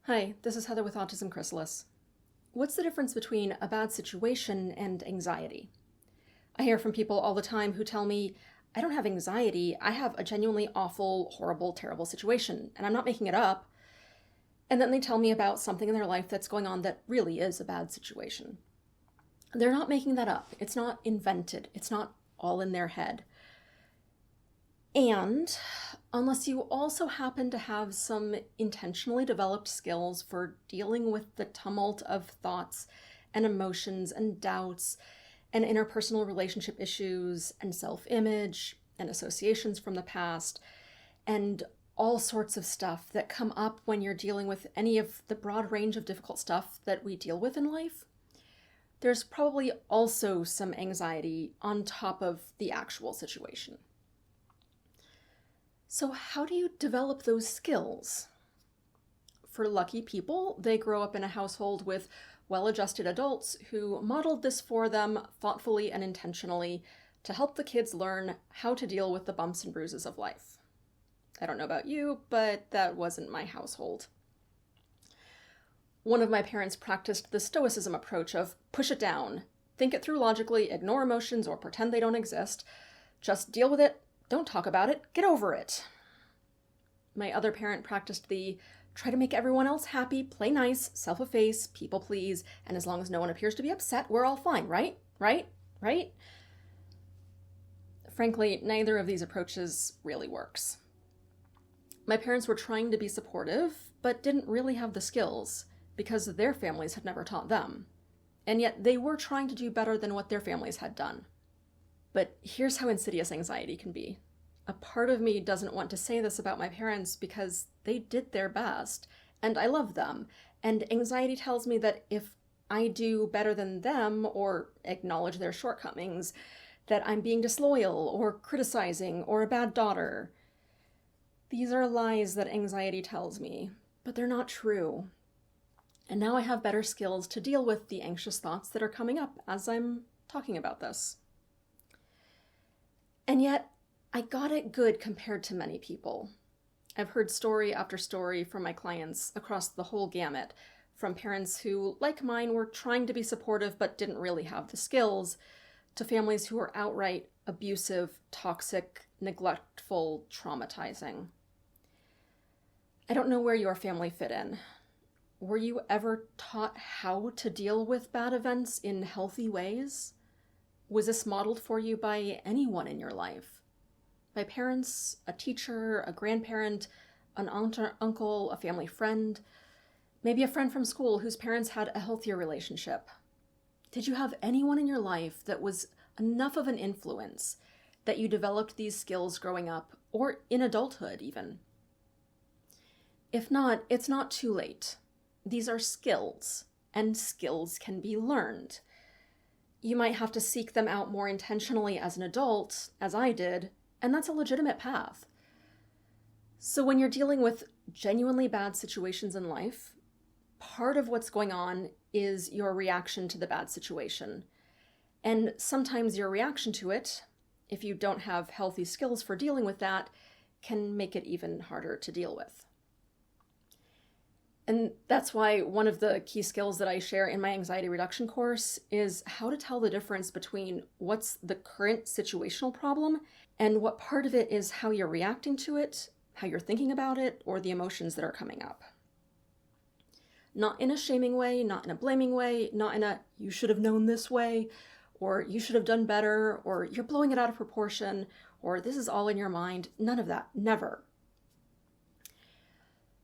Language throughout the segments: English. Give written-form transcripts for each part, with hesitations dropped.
Hi, this is Heather with Autism Chrysalis. What's the difference between a bad situation and anxiety? I hear from people all the time who tell me, I don't have anxiety, I have a genuinely awful, horrible, terrible situation, and I'm not making it up. And then they tell me about something in their life that's going on that really is a bad situation. They're not making that up. It's not invented. It's not all in their head. And unless you also happen to have some intentionally developed skills for dealing with the tumult of thoughts and emotions and doubts and interpersonal relationship issues and self-image and associations from the past and all sorts of stuff that come up when you're dealing with any of the broad range of difficult stuff that we deal with in life, there's probably also some anxiety on top of the actual situation. So how do you develop those skills? For lucky people, they grow up in a household with well-adjusted adults who modeled this for them thoughtfully and intentionally to help the kids learn how to deal with the bumps and bruises of life. I don't know about you, but that wasn't my household. One of my parents practiced the stoicism approach of push it down, think it through logically, ignore emotions or pretend they don't exist, just deal with it, don't talk about it, get over it. My other parent practiced the try to make everyone else happy, play nice, self-efface, people please, and as long as no one appears to be upset, we're all fine, right? Right? Frankly, neither of these approaches really works. My parents were trying to be supportive, but didn't really have the skills because their families had never taught them. And yet they were trying to do better than what their families had done. But here's how insidious anxiety can be. A part of me doesn't want to say this about my parents because they did their best, and I love them. And anxiety tells me that if I do better than them or acknowledge their shortcomings, that I'm being disloyal or criticizing or a bad daughter. These are lies that anxiety tells me, but they're not true. And now I have better skills to deal with the anxious thoughts that are coming up as I'm talking about this. And yet, I got it good compared to many people. I've heard story after story from my clients across the whole gamut, from parents who, like mine, were trying to be supportive but didn't really have the skills, to families who were outright abusive, toxic, neglectful, traumatizing. I don't know where your family fit in. Were you ever taught how to deal with bad events in healthy ways? Was this modeled for you by anyone in your life? By parents, a teacher, a grandparent, an aunt or uncle, a family friend, maybe a friend from school whose parents had a healthier relationship? Did you have anyone in your life that was enough of an influence that you developed these skills growing up, or in adulthood even? If not, it's not too late. These are skills, and skills can be learned. You might have to seek them out more intentionally as an adult, as I did, and that's a legitimate path. So when you're dealing with genuinely bad situations in life, part of what's going on is your reaction to the bad situation. And sometimes your reaction to it, if you don't have healthy skills for dealing with that, can make it even harder to deal with. And that's why one of the key skills that I share in my anxiety reduction course is how to tell the difference between what's the current situational problem and what part of it is how you're reacting to it, how you're thinking about it, or the emotions that are coming up. Not in a shaming way, not in a blaming way, not in a you should have known this way, or you should have done better, or you're blowing it out of proportion, or this is all in your mind. None of that. Never.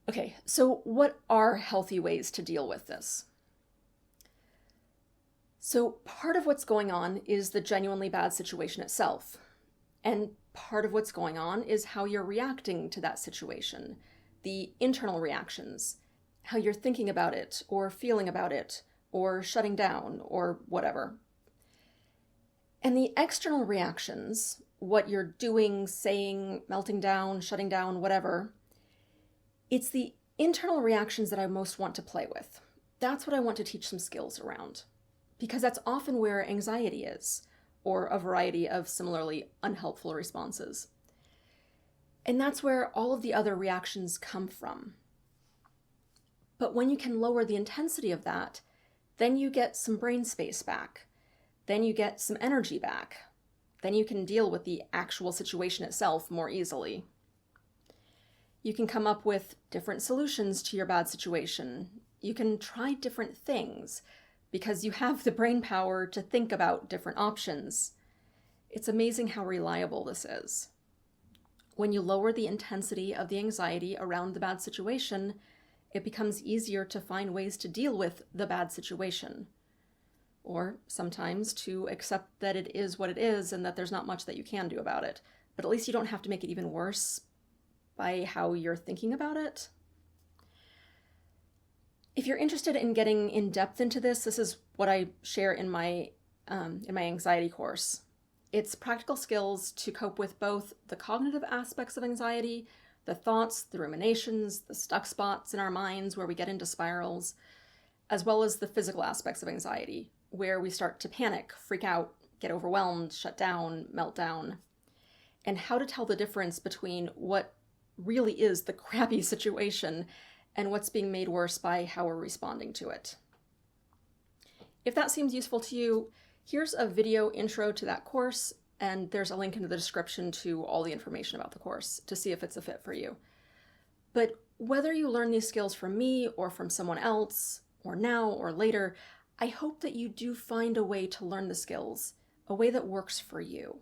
Okay, so what are healthy ways to deal with this? So part of what's going on is the genuinely bad situation itself. And part of what's going on is how you're reacting to that situation, the internal reactions, how you're thinking about it or feeling about it or shutting down or whatever. And the external reactions, what you're doing, saying, melting down, shutting down, whatever, it's the internal reactions that I most want to play with. That's what I want to teach some skills around, because that's often where anxiety is, or a variety of similarly unhelpful responses. And that's where all of the other reactions come from. But when you can lower the intensity of that, then you get some brain space back. Then you get some energy back. Then you can deal with the actual situation itself more easily. You can come up with different solutions to your bad situation. You can try different things because you have the brain power to think about different options. It's amazing how reliable this is. When you lower the intensity of the anxiety around the bad situation, it becomes easier to find ways to deal with the bad situation. Or sometimes to accept that it is what it is and that there's not much that you can do about it. But at least you don't have to make it even worse by how you're thinking about it. If you're interested in getting in depth into this is what I share in my anxiety course. It's practical skills to cope with both the cognitive aspects of anxiety, the thoughts, the ruminations, the stuck spots in our minds where we get into spirals, as well as the physical aspects of anxiety, where we start to panic, freak out, get overwhelmed, shut down, melt down, and how to tell the difference between what really is the crappy situation and what's being made worse by how we're responding to it. If that seems useful to you, here's a video intro to that course, and there's a link in the description to all the information about the course to see if it's a fit for you. But whether you learn these skills from me or from someone else, or now or later, I hope that you do find a way to learn the skills, a way that works for you.